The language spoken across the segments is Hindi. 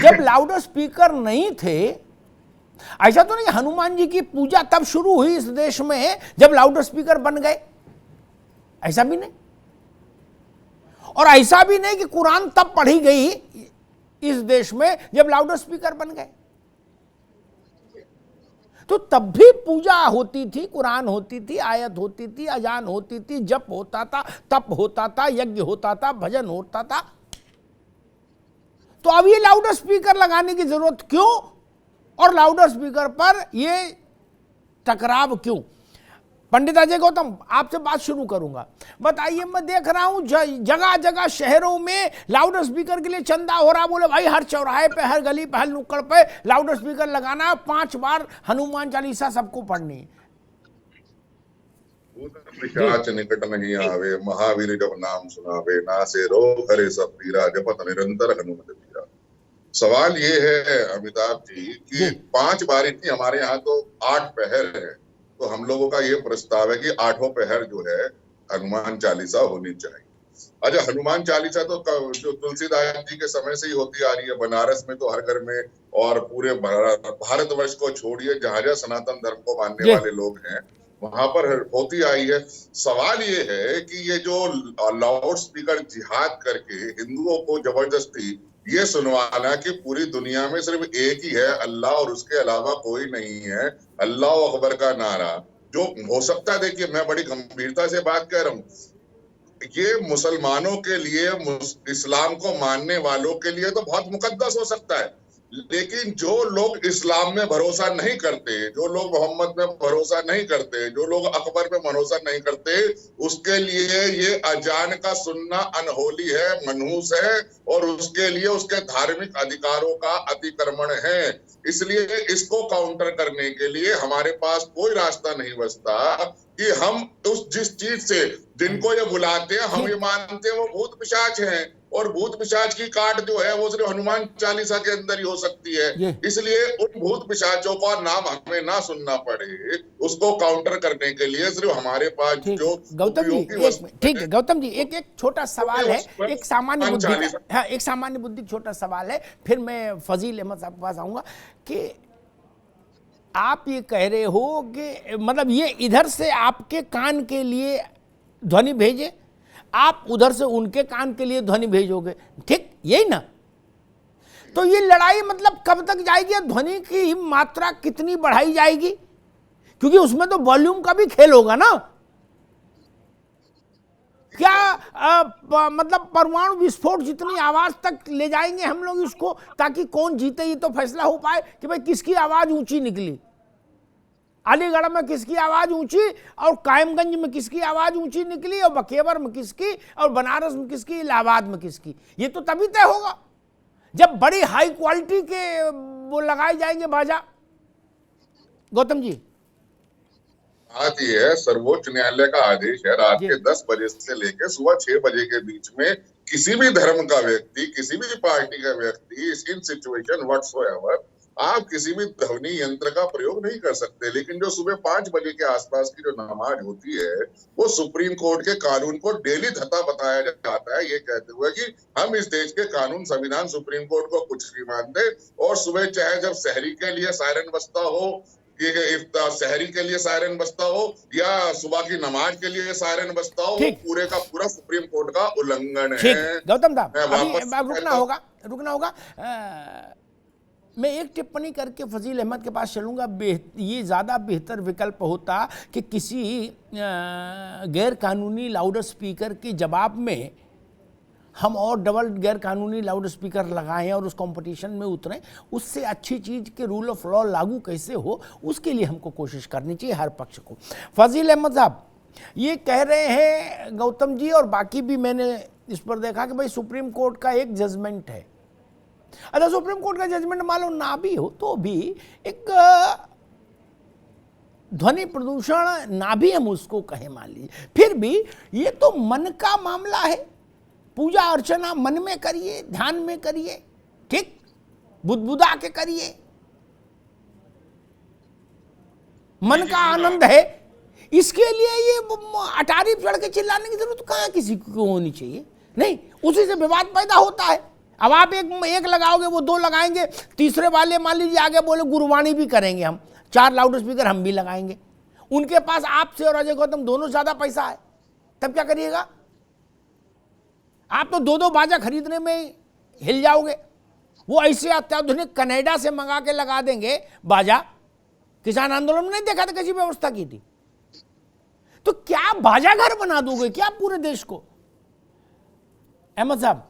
जब लाउड स्पीकर नहीं थे, ऐसा तो नहीं हनुमान जी की पूजा तब शुरू हुई इस देश में जब लाउड स्पीकर बन गए, ऐसा भी नहीं। और ऐसा भी नहीं कि कुरान तब पढ़ी गई इस देश में जब लाउड स्पीकर बन गए। तो तब भी पूजा होती थी, कुरान होती थी, आयत होती थी, अजान होती थी, जप होता था, तप होता था, यज्ञ होता था, भजन होता था। तो अब ये लाउड स्पीकर लगाने की जरूरत क्यों, और लाउड स्पीकर पर ये टकराव क्यों? पंडित अजय गौतम, आपसे बात शुरू करूंगा। बताइए, मैं देख रहा हूं जगह जगह शहरों में लाउड स्पीकर के लिए चंदा हो रहा, बोले भाई हर चौराहे पे, हर गली पे, हर नुक्कड़ पे लाउड स्पीकर लगाना है, 5 बार हनुमान चालीसा सबको पढ़नी है। पिशाच निकट नहीं आवे, महावीर जब नाम सुनावे, नासे रोग हरे सब पीरा, जपत निरंतर हनुमत पीरा। सवाल ये है अमिताभ जी कि 5 बार इतनी, हमारे यहाँ तो 8 पहर है, तो हम लोगों का ये प्रस्ताव है कि 8वां पहर जो है हनुमान चालीसा होनी चाहिए। अच्छा, हनुमान चालीसा तो जो तुलसीदास जी के समय से ही होती आ रही है, बनारस में तो हर घर में, और पूरे भारतवर्ष को छोड़िए जहां जहां सनातन धर्म को मानने वाले लोग हैं वहां पर होती आई है। सवाल ये है कि ये जो लाउड स्पीकर जिहाद करके हिंदुओं को जबरदस्ती ये सुनवाना कि पूरी दुनिया में सिर्फ एक ही है अल्लाह और उसके अलावा कोई नहीं है, अल्लाह अकबर का नारा जो हो सकता है, देखिए मैं बड़ी गंभीरता से बात कह रहा हूँ, ये मुसलमानों के लिए, इस्लाम को मानने वालों के लिए तो बहुत मुकद्दस हो सकता है, लेकिन जो लोग इस्लाम में भरोसा नहीं करते, जो लोग मोहम्मद में भरोसा नहीं करते, जो लोग अकबर में भरोसा नहीं करते, उसके लिए ये अजान का सुनना अनहोली है, मनहूस है, और उसके लिए उसके धार्मिक अधिकारों का अतिक्रमण है। इसलिए इसको काउंटर करने के लिए हमारे पास कोई रास्ता नहीं बचता कि हम जिस चीज से जिनको ये बुलाते हैं, हम ये मानते हैं वो भूत पिशाच हैं, और भूत पिशाच की काट जो है वो सिर्फ हनुमान चालीसा के अंदर ही हो सकती है। इसलिए उन भूत पिशाचों का नाम हमें ना सुनना पड़े, उसको काउंटर करने के लिए सिर्फ हमारे पास जो गौतम जी, ठीक है गौतम जी, एक छोटा सवाल है, एक सामान्य बुद्धि, हाँ एक सामान्य बुद्धि छोटा सवाल है, फिर मैं फजील अहमद साहब के पास आऊंगा कि आप ये कह रहे हो कि मतलब ये इधर से आपके कान के लिए ध्वनि भेजे, आप उधर से उनके कान के लिए ध्वनि भेजोगे, ठीक यही ना? तो ये लड़ाई मतलब कब तक जाएगी? ध्वनि की मात्रा कितनी बढ़ाई जाएगी? क्योंकि उसमें तो वॉल्यूम का भी खेल होगा ना। क्या मतलब परमाणु विस्फोट जितनी आवाज तक ले जाएंगे हम लोग इसको, ताकि कौन जीते ये तो फैसला हो पाए कि भाई किसकी आवाज ऊंची निकली, अलीगढ़ में किसकी आवाज ऊंची, और कायमगंज में किसकी आवाज ऊंची निकली, और बखेवर में किसकी, और बनारस में किसकी, इलाहाबाद में किसकी। ये तो तभी तय होगा जब बड़ी हाई क्वालिटी के वो लगाए जाएंगे बाजा। गौतम जी, बात ये है, सर्वोच्च न्यायालय का आदेश है रात के 10 बजे से लेकर सुबह 6 बजे के बीच में किसी भी धर्म का व्यक्ति, किसी भी पार्टी का व्यक्ति, इन सिचुएशन व्हाटसोएवर आप किसी भी ध्वनि यंत्र का प्रयोग नहीं कर सकते। लेकिन जो सुबह 5 बजे के आसपास की जो नमाज होती है वो सुप्रीम कोर्ट के कानून को डेली धता बताया जाता है, ये कहते हुए कि हम इस देश के कानून, संविधान सुप्रीम कोर्ट को कुछ भी मान दे, और सुबह चाहे जब सहरी के लिए सायरन बजता हो, सहरी के लिए सायरन बजता हो, या सुबह की नमाज के लिए सायरन बजता हो, पूरे का पूरा सुप्रीम कोर्ट का उल्लंघन है। गौतम साहब रुकना होगा। मैं एक टिप्पणी करके फजील अहमद के पास चलूँगा। ये ज़्यादा बेहतर विकल्प होता कि किसी गैर कानूनी लाउड स्पीकर के जवाब में हम और डबल गैर कानूनी लाउड स्पीकर लगाएं और उस कंपटीशन में उतरें। उससे अच्छी चीज़ के रूल ऑफ लॉ लागू कैसे हो, उसके लिए हमको कोशिश करनी चाहिए हर पक्ष को। फजील अहमद साहब ये कह रहे हैं, गौतम जी और बाकी भी मैंने इस पर देखा कि भाई सुप्रीम कोर्ट का एक जजमेंट है। अच्छा, सुप्रीम कोर्ट का जजमेंट मालूम ना भी हो तो भी एक ध्वनि प्रदूषण ना भी हम उसको कहें, मान लीजिए, फिर भी ये तो मन का मामला है। पूजा अर्चना मन में करिए, ध्यान में करिए, ठीक, बुदबुदा के करिए, मन का आनंद है। इसके लिए ये अटारी चढ़ के चिल्लाने की जरूरत कहाँ किसी को होनी चाहिए? नहीं, उसी से विवाद पैदा होता है। अब आप एक लगाओगे, वो 2 लगाएंगे, तीसरे वाले मान लीजिए आगे बोले गुरबानी भी करेंगे हम, 4 लाउड स्पीकर हम भी लगाएंगे, उनके पास आपसे और अजय गौतम दोनों ज्यादा पैसा है, तब क्या करिएगा? आप तो 2-2 बाजा खरीदने में हिल जाओगे। वो ऐसे अत्याधुनिक कनाडा से मंगा के लगा देंगे बाजा। किसान आंदोलन में नहीं देखा था कैसी व्यवस्था की थी? तो क्या बाजा घर बना दोगे क्या पूरे देश को? अहमद साहब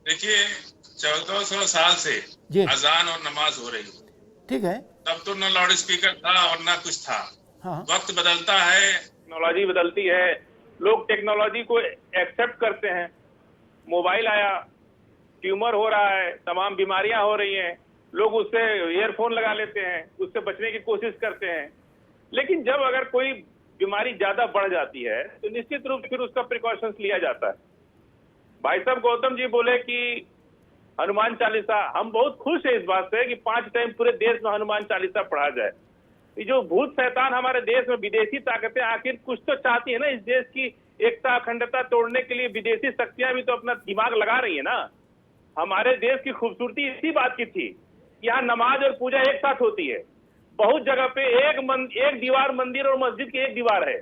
देखिए, 1400 साल से अजान और नमाज हो रही है, ठीक है, तब तो न लाउड स्पीकर था और न कुछ था। हाँ। वक्त बदलता है, टेक्नोलॉजी बदलती है, लोग टेक्नोलॉजी को एक्सेप्ट करते हैं। मोबाइल आया, ट्यूमर हो रहा है, तमाम बीमारियां हो रही हैं, लोग उससे ईयरफोन लगा लेते हैं, उससे बचने की कोशिश करते हैं। लेकिन जब अगर कोई बीमारी ज्यादा बढ़ जाती है तो निश्चित रूप से फिर उसका प्रिकॉशंस लिया जाता है। भाई साहब गौतम जी बोले कि हनुमान चालीसा, हम बहुत खुश है इस बात से कि 5 टाइम पूरे देश में हनुमान चालीसा पढ़ा जाए। ये जो भूत शैतान हमारे देश में विदेशी ताकतें आखिर कुछ तो चाहती है ना, इस देश की एकता अखंडता तोड़ने के लिए विदेशी शक्तियां भी तो अपना दिमाग लगा रही है ना। हमारे देश की खूबसूरती इसी बात की थी, यहाँ नमाज और पूजा एक साथ होती है। बहुत जगह पे एक दीवार मंदिर और मस्जिद की एक दीवार है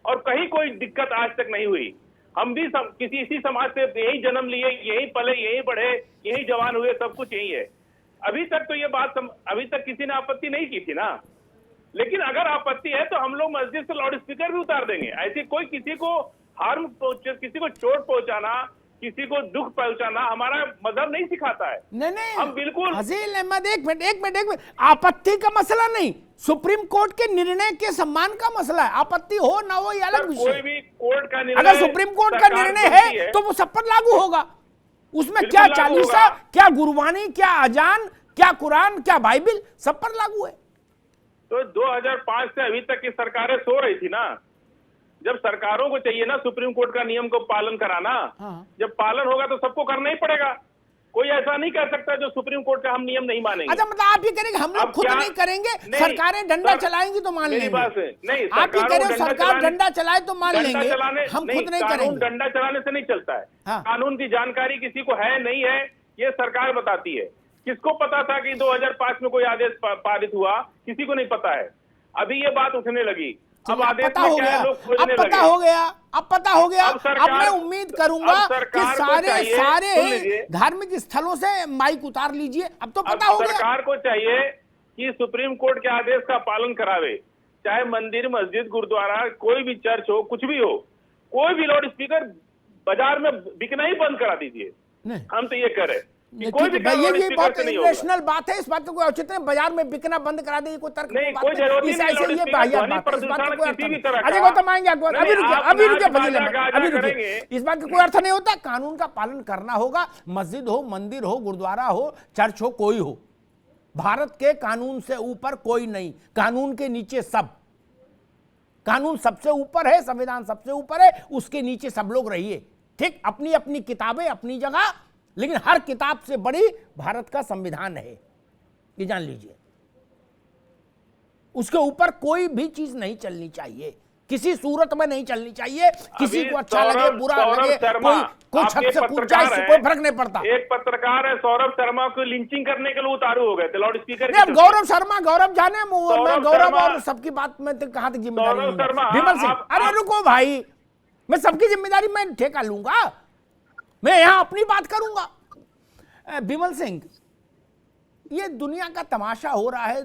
और कहीं कोई दिक्कत आज तक नहीं हुई। हम भी किसी इसी समाज से यही जन्म लिए, यही पले, यही बढ़े, यही जवान हुए, सब कुछ यही है। अभी तक तो ये बात अभी तक किसी ने आपत्ति नहीं की थी ना। लेकिन अगर आपत्ति है तो हम लोग मस्जिद से लाउड स्पीकर भी उतार देंगे। ऐसी कोई किसी को किसी को चोट पहुंचाना, किसी को दुख पहुंचाना हमारा मजहब नहीं सिखाता है। नहीं, हम बिल्कुल हजील अहमद, एक मिनट, आपत्ति का मसला नहीं, सुप्रीम कोर्ट के निर्णय के सम्मान का मसला है। आपत्ति हो ना हो ये अलग विषय। कोई भी कोर्ट का निर्णय, अगर सुप्रीम कोर्ट का निर्णय है तो वो सब पर लागू होगा। उसमें क्या चालीसा, क्या गुरबानी, क्या अजान, क्या कुरान, क्या बाइबिल, सब पर लागू है। तो 2005 से अभी तक की सरकारें सो रही थी ना। जब सरकारों को चाहिए ना सुप्रीम कोर्ट का नियम को पालन कराना, जब पालन होगा तो सबको करना ही पड़ेगा। कोई ऐसा नहीं कर सकता जो सुप्रीम कोर्ट का हम नियम नहीं मानेंगे। अच्छा, मतलब आप ही करेंगे, हम लोग खुद नहीं करेंगे? सरकारें डंडा चलाएंगी तो मान लेंगे। नहीं, आप ही करें, सरकार डंडा चलाए तो मान लेंगे, हम खुद नहीं करेंगे। डंडा चलाने से नहीं चलता है। कानून की जानकारी किसी को है नहीं है, ये सरकार बताती है। किसको पता था कि 2005 में कोई आदेश पारित हुआ? किसी को नहीं पता है। अभी ये बात उठने लगी, अब आदेश पता हो गया, अब पता हो गया। अब मैं उम्मीद करूंगा कि सारे धार्मिक स्थलों से माइक उतार लीजिए। अब तो पता हो गया। सरकार को चाहिए कि सुप्रीम कोर्ट के आदेश का पालन करावे। चाहे मंदिर, मस्जिद, गुरुद्वारा, कोई भी चर्च हो, कुछ भी हो, कोई भी लाउड स्पीकर बाजार में बिकना ही बंद करा दीजिए। हम तो ये करें। ये बहुत इमोशनल बात है, इस बात को कोई औचित्य नहीं। बाजार में बिकना बंद करा देगी, कोई तर्क नहीं, कोई जरूरत नहीं। ये बाहियात बात है, इस बात का कोई अर्थ नहीं। अजय गौतम आएंगे, अभी रुकिए, इस बात का कोई अर्थ नहीं होता। कानून का पालन करना होगा। मस्जिद हो, मंदिर हो, गुरुद्वारा हो, चर्च हो, कोई हो, भारत के कानून से ऊपर कोई नहीं, कानून के नीचे सब। कानून सबसे ऊपर है, संविधान सबसे ऊपर है, उसके नीचे सब लोग रहिए। ठीक, अपनी अपनी किताबें अपनी जगह, लेकिन हर किताब से बड़ी भारत का संविधान है, ये जान लीजिए। उसके ऊपर कोई भी चीज नहीं चलनी चाहिए, किसी सूरत में नहीं चलनी चाहिए। किसी को अच्छा लगे, बुरा लगे, कोई छत से कूद जाए, इससे कोई फर्क नहीं पड़ता। एक पत्रकार है सौरभ शर्मा को लिंचिंग करने के लिए उतारू हो गए थे लाउड स्पीकर। नहीं, गौरव शर्मा, गौरव जाने, गौरव और सबकी बात में कहां तक जिम्मेदारी? विमल सिंह, अरे रुको भाई, मैं सबकी जिम्मेदारी मैं ठेका लूंगा? मैं यहां अपनी बात करूंगा। विमल सिंह, ये दुनिया का तमाशा हो रहा है,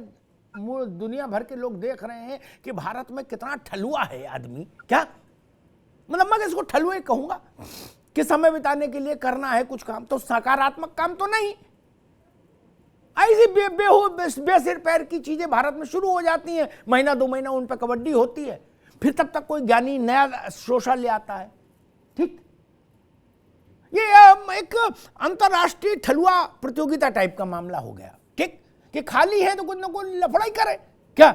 दुनिया भर के लोग देख रहे हैं कि भारत में कितना ठलुआ है आदमी। क्या मतलब, मैं इसको ठलुआ कहूंगा कि समय बिताने के लिए करना है कुछ काम, तो सकारात्मक काम तो नहीं। ऐसी बेसिर पैर की चीजें भारत में शुरू हो जाती हैं, महीना 2 महीना उन पर कबड्डी होती है, फिर तब तक कोई ज्ञानी नया शोषा ले आता है। ठीक, ये एक अंतरराष्ट्रीय ठलुआ प्रतियोगिता टाइप का मामला हो गया। ठीक, कि खाली है तो कुछ ना कुछ लफड़ाई करे। क्या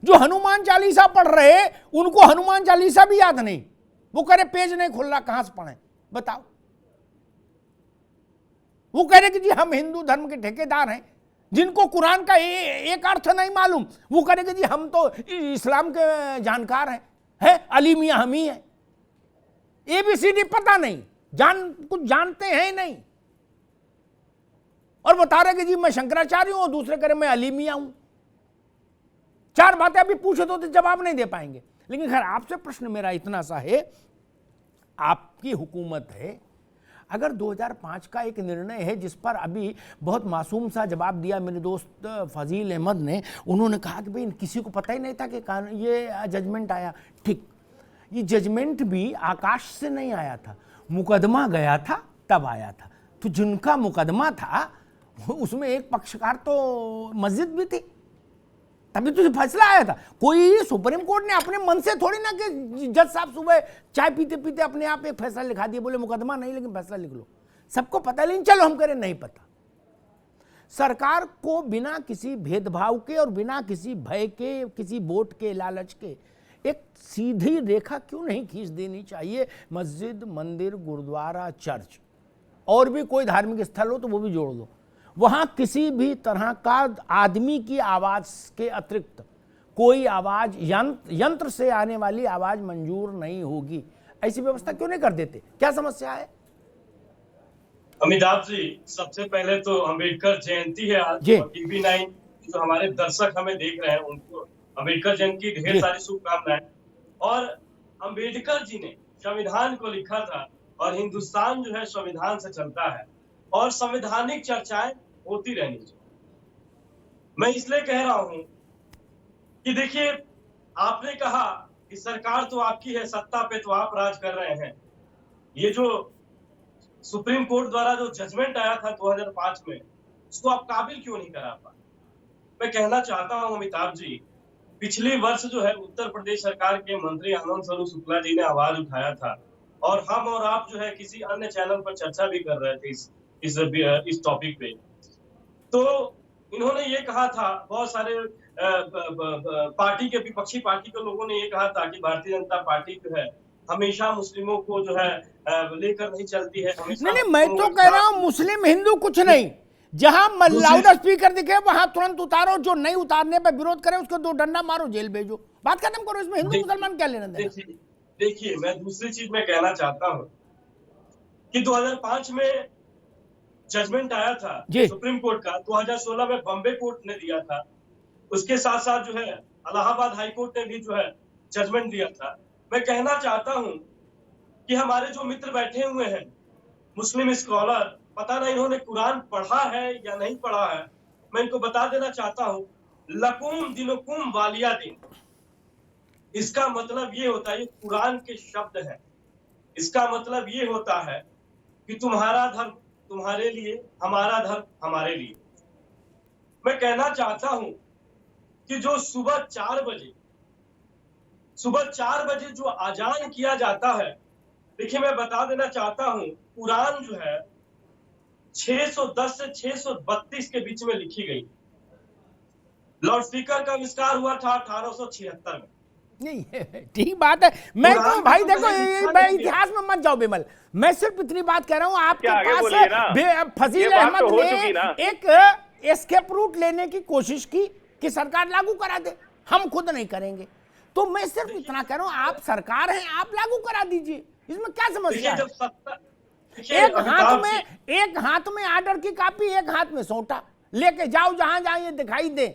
जो हनुमान चालीसा पढ़ रहे उनको हनुमान चालीसा भी याद नहीं, वो कह रहे पेज नहीं खुल रहा, कहां से पढ़े बताओ? वो कह रहे कि जी हम हिंदू धर्म के ठेकेदार हैं, जिनको कुरान का एक अर्थ नहीं मालूम, वो कह रहे कि जी हम तो इस्लाम के जानकार हैं, अली मियां हम ही हैं, ABCD पता नहीं, कुछ जानते हैं ही नहीं, और बता रहे कि जी मैं शंकराचार्य हूं, और दूसरे करे मैं अली मियां हूं। चार बातें अभी पूछे तो जवाब नहीं दे पाएंगे। लेकिन खैर, आपसे प्रश्न मेरा इतना सा है, आपकी हुकूमत है, अगर 2005 का एक निर्णय है जिस पर अभी बहुत मासूम सा जवाब दिया मेरे दोस्त फजील अहमद ने, उन्होंने कहा कि भाई किसी को पता ही नहीं था कि ये जजमेंट आया। ठीक, ये जजमेंट भी आकाश से नहीं आया था, मुकदमा गया था तब आया था। तो जिनका मुकदमा था उसमें एक पक्षकार तो मस्जिद भी थी, तभी तो फैसला आया था। कोई सुप्रीम कोर्ट ने अपने मन से थोड़ी ना कि जज साहब सुबह चाय पीते पीते अपने आप एक फैसला लिखा दिया, बोले मुकदमा नहीं लेकिन फैसला लिख लो। सबको पता, लेकिन चलो हम करें नहीं पता। सरकार को बिना किसी भेदभाव के और बिना किसी भय के, किसी वोट के लालच के, एक सीधी रेखा क्यों नहीं खींच देनी चाहिए? मस्जिद, मंदिर, गुरुद्वारा, चर्च और भी कोई धार्मिक स्थल हो तो वो भी जोड़ दो, वहां किसी भी तरह का आदमी की आवाज के अतिरिक्त कोई आवाज, यंत्र से आने वाली आवाज मंजूर नहीं होगी। ऐसी व्यवस्था क्यों नहीं कर देते? क्या समस्या है? अमिताभ जी, सबसे पहले तो अम्बेडकर जयंती है आज, टीवी 9 जो हमारे दर्शक हमें देख रहे हैं उनको अम्बेडकर जयंती की ढेर सारी शुभकामनाएं। और अम्बेडकर जी ने संविधान को लिखा था, और हिंदुस्तान जो है संविधान से चलता है, और संवैधानिक चर्चाएं होती रहनी चाहिए। मैं इसलिए कह रहा हूं कि देखिए, आपने कहा कि सरकार तो आपकी है, सत्ता पे तो आप राज कर रहे हैं। ये जो सुप्रीम कोर्ट द्वारा जो जजमेंट आया था 2005 में, उसको आप काबिल क्यों नहीं करा पाए? मैं कहना चाहता हूं अमिताभ जी, पिछले वर्ष जो है उत्तर प्रदेश सरकार के मंत्री आनंद स्वरूप शुक्ला जी ने आवाज उठाया था, और हम और आप जो है किसी अन्य चैनल पर चर्चा भी कर रहे थे इस टॉपिक पे। तो इन्होंने ये कहा था, बहुत सारे पार्टी के, विपक्षी पार्टी के लोगों ने ये कहा था कि भारतीय जनता पार्टी जो है हमेशा मुस्लिमों को जो है लेकर नहीं चलती है। नहीं, मैं तो कह रहा हूँ मुस्लिम हिंदू कुछ नहीं, जहां लाउड स्पीकर दिखे वहां तुरंत उतारो, जो नहीं उतारने पर विरोध करे उसको 2 डंडा मारो, जेल भेजो, बात खत्म करो। इसमें हिंदू मुसलमान क्या लेना देना? देखिए, मैं दूसरी चीज में कहना चाहता हूँ कि 2005 में जजमेंट आया था सुप्रीम कोर्ट का, 2016 में बॉम्बे कोर्ट ने दिया था, उसके साथ साथ जो है इलाहाबाद हाई कोर्ट ने भी जो है जजमेंट दिया था। मैं कहना चाहता हूं कि हमारे जो मित्र बैठे हुए हैं मुस्लिम स्कॉलर, पता नहीं इन्होंने कुरान पढ़ा है या नहीं पढ़ा है, मैं इनको बता देना चाहता हूं, लकुम दिनुकुम वालिया दिन, इसका मतलब ये होता है, ये कुरान के शब्द है, इसका मतलब ये होता है कि तुम्हारा धर्म तुम्हारे लिए, हमारा धर्म हमारे लिए। मैं कहना चाहता हूं कि जो सुबह 4 बजे जो अजान किया जाता है, देखिए मैं बता देना चाहता हूं, कुरान जो है 610 से 632 के बीच में लिखी गई। लाउड स्पीकर का आविष्कार हुआ था 1876 में। नहीं, ठीक बात है। मैं तो भाई देखो, मैं इतिहास में मत जाओ बिमल, मैं सिर्फ इतनी बात कह रहा हूं, आपके पास फजील अहमद ने एक एस्केप रूट लेने की कोशिश की कि सरकार लागू करा दे, हम खुद नहीं करेंगे। तो मैं सिर्फ इतना कह रहा हूं, आप सरकार हैं, आप लागू करा दीजिए, इसमें क्या समस्या है? एक हाथ में आर्डर की कॉपी, एक हाथ में सोटा, लेके जाओ जहां जहां ये दिखाई दे।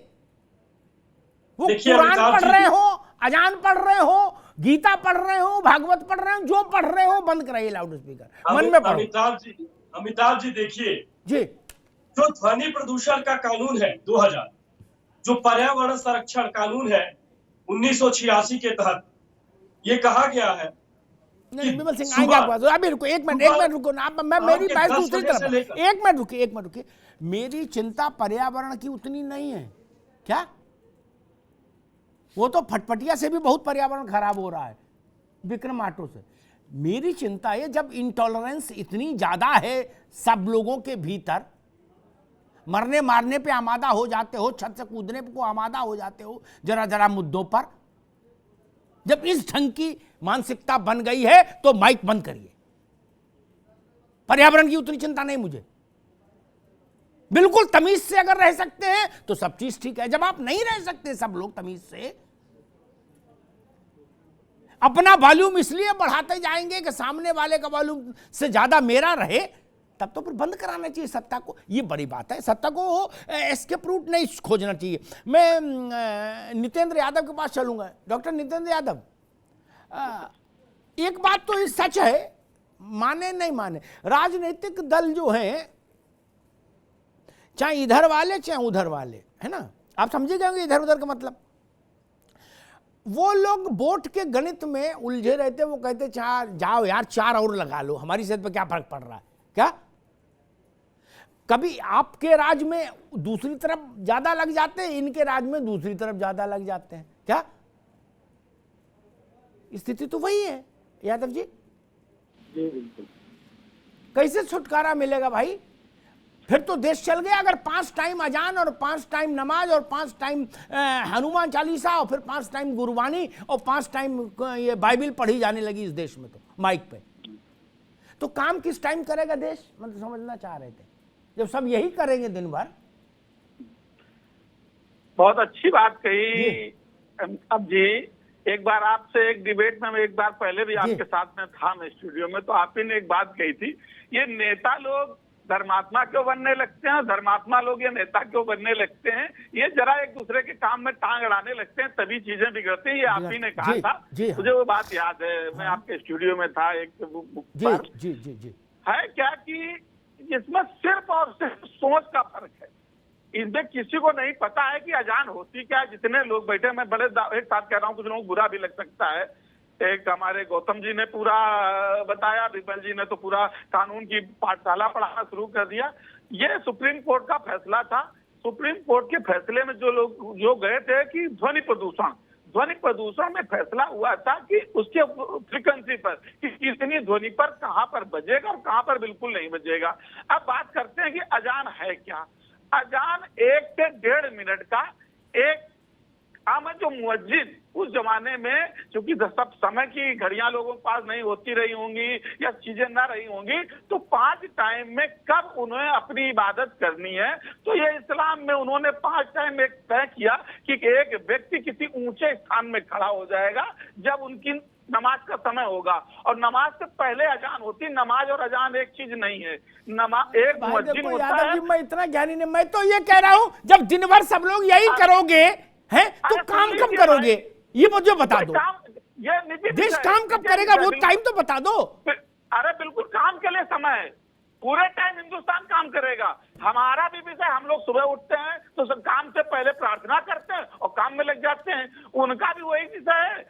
वो कुरान पढ़ रहे हो, अजान पढ़ रहे हो, गीता पढ़ रहे हो, भागवत पढ़ रहे हो, जो पढ़ रहे हो बंद कराइए लाउड स्पीकर, मन में पढ़ो। अमिताभ जी देखिए जी, जो ध्वनि प्रदूषण का कानून है 2000, जो पर्यावरण संरक्षण कानून है 1986 के तहत, ये कहा गया है। नहीं विमल सिंह, आएंगे आपको, अभी रुको, एक मिनट रुको ना, मैं मेरी बात दूसरी तरफ, एक मिनट रुकिए। मेरी चिंता पर्यावरण की उतनी नहीं है क्या? वो तो फटफटिया से भी बहुत पर्यावरण खराब हो रहा है, विक्रम ऑटो से। मेरी चिंता है जब इंटॉलरेंस इतनी ज्यादा है सब लोगों के भीतर, मरने मारने पे आमादा हो जाते हो, छत से कूदने को आमादा हो जाते हो जरा जरा मुद्दों पर, जब इस ढंग की मानसिकता बन गई है तो माइक बंद करिए। पर्यावरण की उतनी चिंता नहीं मुझे, बिल्कुल तमीज से अगर रह सकते हैं तो सब चीज ठीक है। जब आप नहीं रह सकते सब लोग तमीज से, अपना वॉल्यूम इसलिए बढ़ाते जाएंगे कि सामने वाले का वॉल्यूम से ज्यादा मेरा रहे, तब तो फिर बंद कराना चाहिए सत्ता को। ये बड़ी बात है, सत्ता को एस्केप रूट नहीं खोजना चाहिए। मैं नितेंद्र यादव के पास चलूंगा। डॉक्टर नितेंद्र यादव, एक बात तो सच है, माने नहीं माने, राजनीतिक दल जो हैं, चाहे इधर वाले चाहे उधर वाले, है ना, आप समझे गए इधर उधर का मतलब, वो लोग वोट के गणित में उलझे रहते। वो कहते चार जाओ यार, 4 और लगा लो, हमारी सेहत पे क्या फर्क पड़ रहा है। क्या कभी आपके राज में दूसरी तरफ ज्यादा लग जाते हैं, इनके राज में दूसरी तरफ ज्यादा लग जाते हैं? क्या स्थिति तो वही है यादव जी। बिल्कुल। कैसे छुटकारा मिलेगा भाई? फिर तो देश चल गया। अगर 5 टाइम अजान और 5 टाइम नमाज और 5 टाइम हनुमान चालीसा और फिर 5 टाइम गुरबानी और 5 टाइम ये बाइबिल पढ़ी जाने लगी इस देश में, तो माइक पे, तो काम किस टाइम करेगा देश? मतलब समझना चाह रहे थे, जब सब यही करेंगे दिन भर। बहुत अच्छी बात कही। अब जी, एक बार आपसे एक डिबेट में, एक बार पहले भी आपके साथ में था मैं स्टूडियो में, तो आप ही ने एक बात कही थी, ये नेता लोग धर्मात्मा क्यों बनने लगते हैं, धर्मात्मा लोग ये नेता क्यों बनने लगते हैं, ये जरा एक दूसरे के काम में टांग अड़ाने लगते हैं, तभी चीजें बिगड़ती हैं। ये आप ही ने कहा था, मुझे वो बात याद है। मैं आपके स्टूडियो में था एक बार। जी है क्या कि इसमें सिर्फ और सिर्फ सोच का फर्क है। इसमें किसी को नहीं पता है कि अजान होती क्या है। जितने लोग बैठे, मैं बड़े एक साथ कह रहा हूँ, कुछ लोगों को बुरा भी लग सकता है। एक हमारे गौतम जी ने पूरा बताया, विमल जी ने तो पूरा कानून की पाठशाला पढ़ाना शुरू कर दिया। ये सुप्रीम कोर्ट का फैसला था। सुप्रीम कोर्ट के फैसले में जो लोग जो गए थे कि ध्वनि प्रदूषण में फैसला हुआ था कि उसके फ्रीक्वेंसी पर, कि कितनी ध्वनि पर कहां पर बजेगा और कहां पर बिल्कुल नहीं बजेगा। अब बात करते हैं कि अजान है क्या। अजान 1 से 1.5 मिनट का एक जो मुअज्जिन उस जमाने में, क्योंकि सब समय की घड़ियां लोगों के पास नहीं होती रही होंगी या चीजें ना रही होंगी, तो 5 टाइम में कब उन्हें अपनी इबादत करनी है, तो ये इस्लाम में उन्होंने 5 टाइम एक तय किया कि एक व्यक्ति किसी ऊंचे स्थान में खड़ा हो जाएगा जब उनकी नमाज का समय होगा, और नमाज से पहले अजान होती। नमाज और अजान एक चीज नहीं है। नमाज एक मुअज्जिन होता है। मैं इतना ज्ञानी नहीं, मैं तो ये कह रहा हूँ, जब दिन भर सब लोग यही करोगे हैं, तो काम कब करोगे? ये मुझे बता दो। ये देश काम कब करेगा, वो टाइम तो बता दो। अरे बिल्कुल, काम के लिए समय है, पूरे टाइम हिंदुस्तान काम करेगा। हमारा भी विषय, हम लोग सुबह उठते हैं तो सब काम से पहले प्रार्थना करते हैं और काम में लग जाते हैं। उनका भी वही विषय है